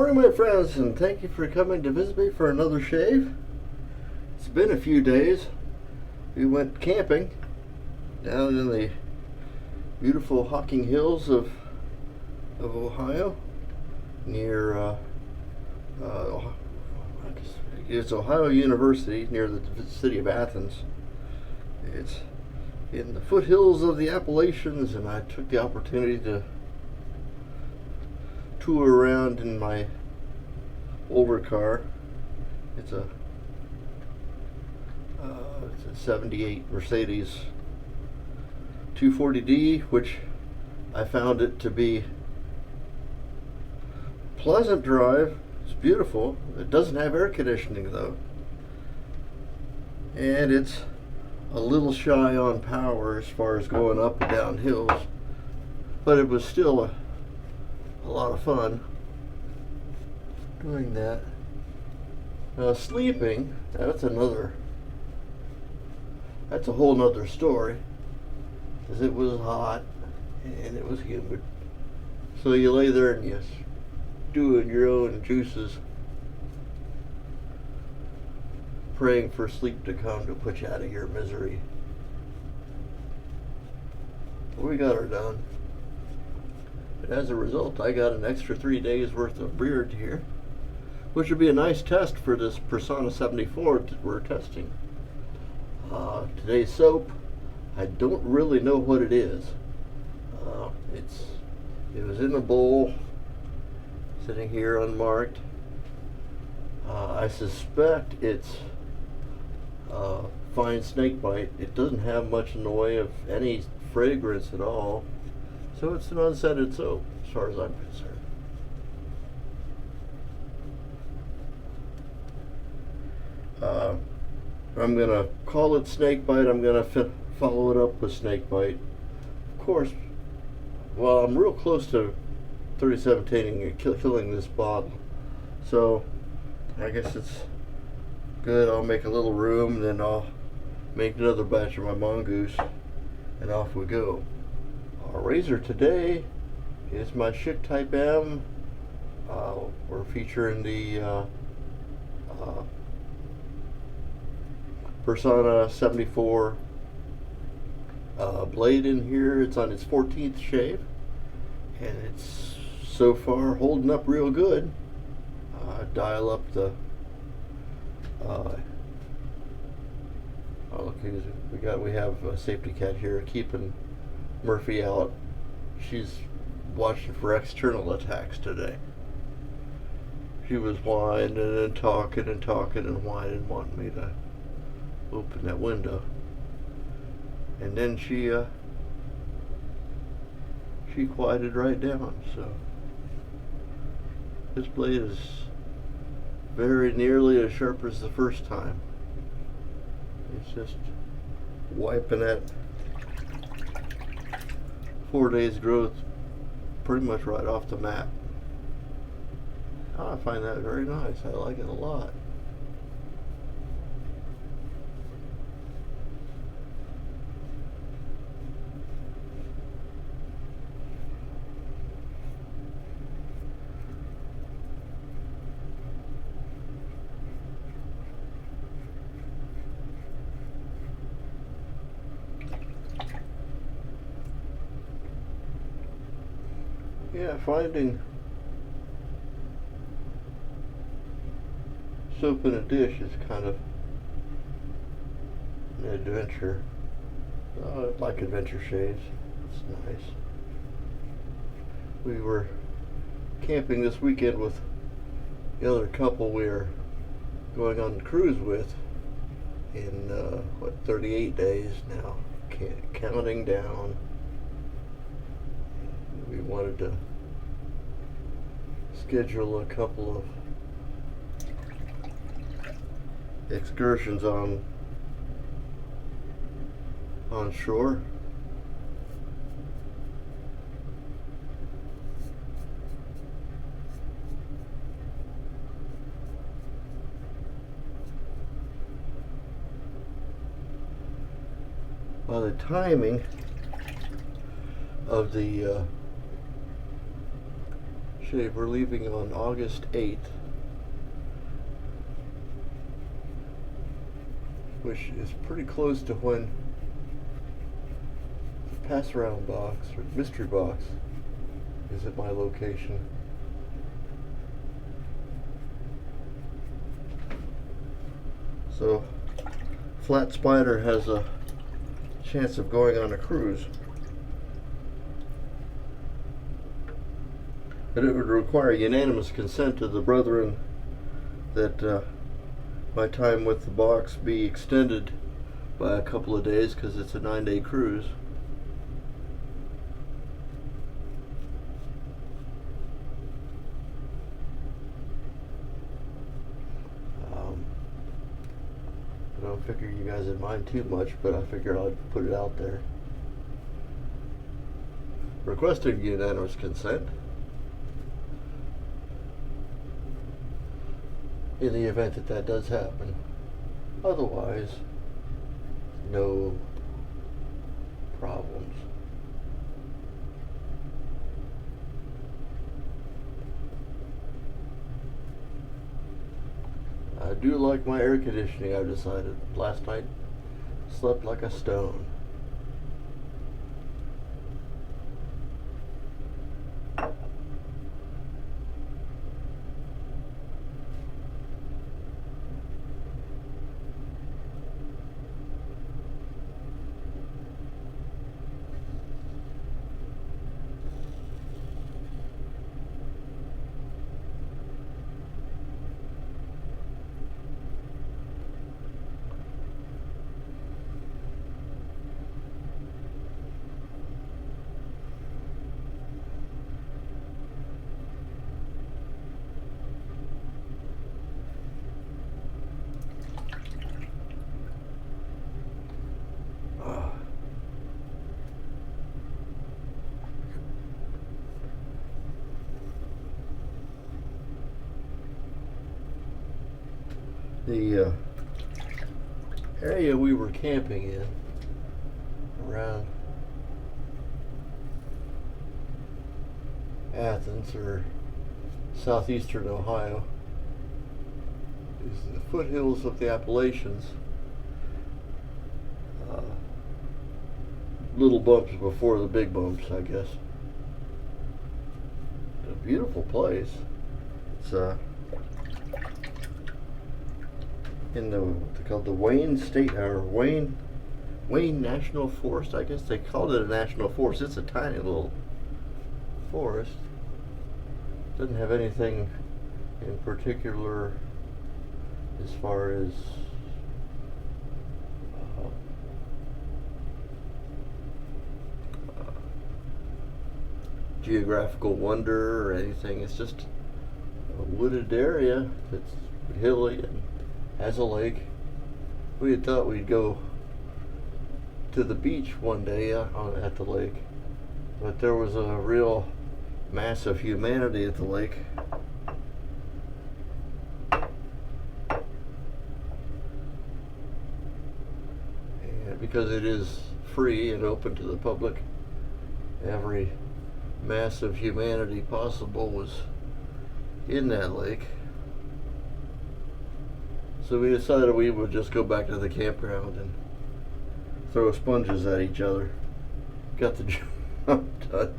Morning, my friends, and thank you for coming to visit me for another shave. It's been a few days. We went camping down in the beautiful Hocking Hills of Ohio, near it's Ohio University, near the city of Athens. It's in the foothills of the Appalachians, and I took the opportunity to tour around in my older car. It's a 78 Mercedes 240D, which I found it to be pleasant drive. It's beautiful. It doesn't have air conditioning though, and it's a little shy on power as far as going up and down hills, but it was still a lot of fun doing that. Sleeping, that's a whole nother story, because it was hot and it was humid, so you lay there and you doing your own juices, praying for sleep to come to put you out of your misery. We got her done. But as a result, I got an extra 3 days worth of beard here, which would be a nice test for this Personna 74 that we're testing. Today's soap, I don't really know what it is. It was in a bowl, sitting here unmarked. I suspect it's fine snakebite. It doesn't have much in the way of any fragrance at all, so it's an unscented soap as far as I'm concerned. I'm gonna call it snakebite. I'm gonna follow it up with snakebite. Of course, well, I'm real close to 37-tating and killing this bottle, so I guess it's good. I'll make a little room, and then I'll make another batch of my mongoose, and off we go. Our razor today is my Schick Type M. We're featuring the Personna 74 blade in here. It's on its 14th shave, and it's so far holding up real good. Dial up the we have a safety cat here keeping Murphy out. She's watching for external attacks today. She was whining and talking and whining, wanting me to open that window, and then she quieted right down. So this blade is very nearly as sharp as the first time. It's just wiping that 4 days growth pretty much right off the map. I find that very nice. I like it a lot. Yeah, finding soap in a dish is kind of an adventure. I like adventure shaves. It's nice. We were camping this weekend with the other couple we are going on the cruise with in 38 days now, counting down. We wanted to schedule a couple of excursions on shore. By the timing of the Actually, we're leaving on August 8th, which is pretty close to when the pass around box or mystery box is at my location. So Flat Spider has a chance of going on a cruise. But it would require unanimous consent of the brethren that my time with the box be extended by a couple of days, because it's a 9-day cruise. I don't figure you guys would mind too much, but I figure I'd put it out there. Requesting unanimous consent. In the event that that does happen. Otherwise, no problems. I do like my air conditioning, I've decided. Last night, slept like a stone. The area we were camping in around Athens or southeastern Ohio is the foothills of the Appalachians. Little bumps before the big bumps, I guess. It's a beautiful place. It's in they're called the Wayne State or Wayne National Forest. I guess they called it a national forest. It's a tiny little forest. Doesn't have anything in particular as far as geographical wonder or anything. It's just a wooded area that's hilly and has a lake. We had thought we'd go to the beach one day at the lake, but there was a real mass of humanity at the lake. And because it is free and open to the public, every mass of humanity possible was in that lake. So we decided we would just go back to the campground and throw sponges at each other. Got the job done.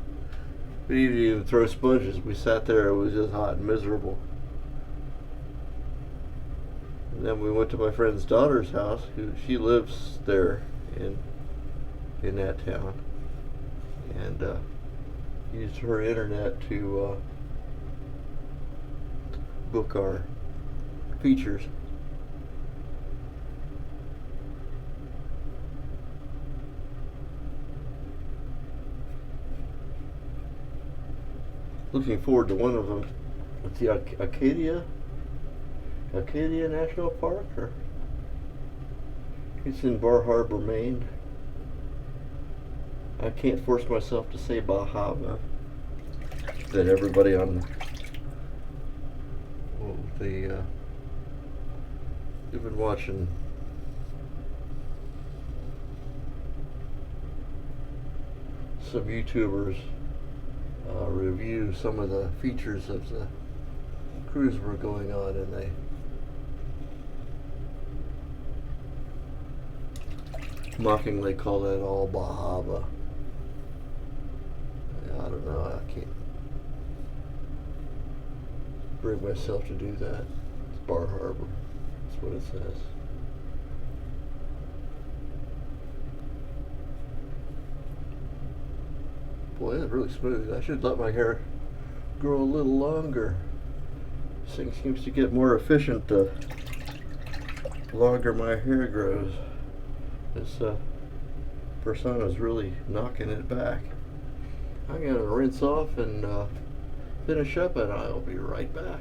We didn't even throw sponges. We sat there, it was just hot and miserable. And then we went to my friend's daughter's house, she lives there in that town. And used her internet to book our features. Looking forward to one of them. It's the Acadia National Park, or it's in Bar Harbor, Maine. I can't force myself to say Bahama. That everybody on you've been watching some YouTubers review some of the features of the cruise we're going on, and they mockingly call that all Bahava. I don't know, I can't bring myself to do that. It's Bar Harbor, that's what it says. Boy, that's really smooth. I should let my hair grow a little longer. This thing seems to get more efficient the longer my hair grows. This Personna is really knocking it back. I'm going to rinse off and finish up, and I'll be right back.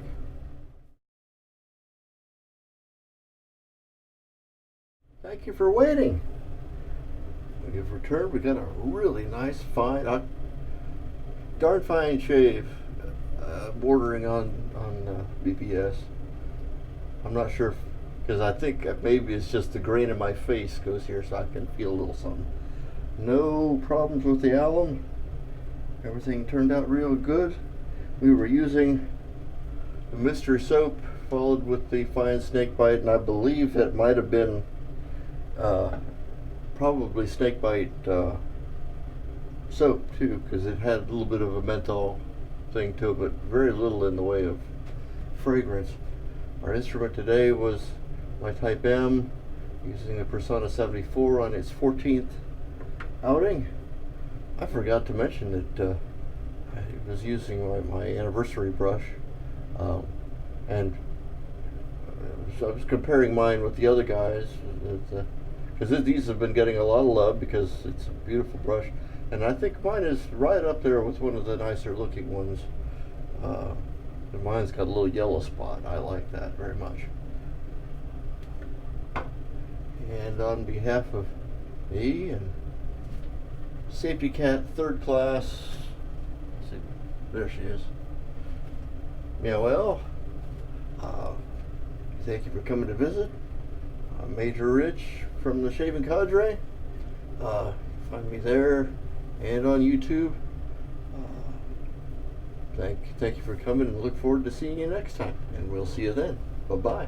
Thank you for waiting. We have returned. We got a really nice, fine, darn fine shave, bordering on BPS. I'm not sure, because I think maybe it's just the grain in my face goes here, so I can feel a little something. No problems with the alum. Everything turned out real good. We were using the mystery soap followed with the fine snake bite, and I believe it might have been probably snake bite soap too, because it had a little bit of a menthol thing to it, but very little in the way of fragrance. Our instrument today was my Type M, using the Personna 74 on its 14th outing. I forgot to mention that I was using my anniversary brush, and so I was comparing mine with the other guys, because these have been getting a lot of love because it's a beautiful brush, and I think mine is right up there with one of the nicer looking ones. Mine's got a little yellow spot. I like that very much. And on behalf of me and Safety Cat Third Class, let's see, there she is. Yeah, well, thank you for coming to visit. Major Rich from the Shaving Cadre. Find me there and on YouTube. Thank you for coming, and look forward to seeing you next time. And we'll see you then. Bye-bye.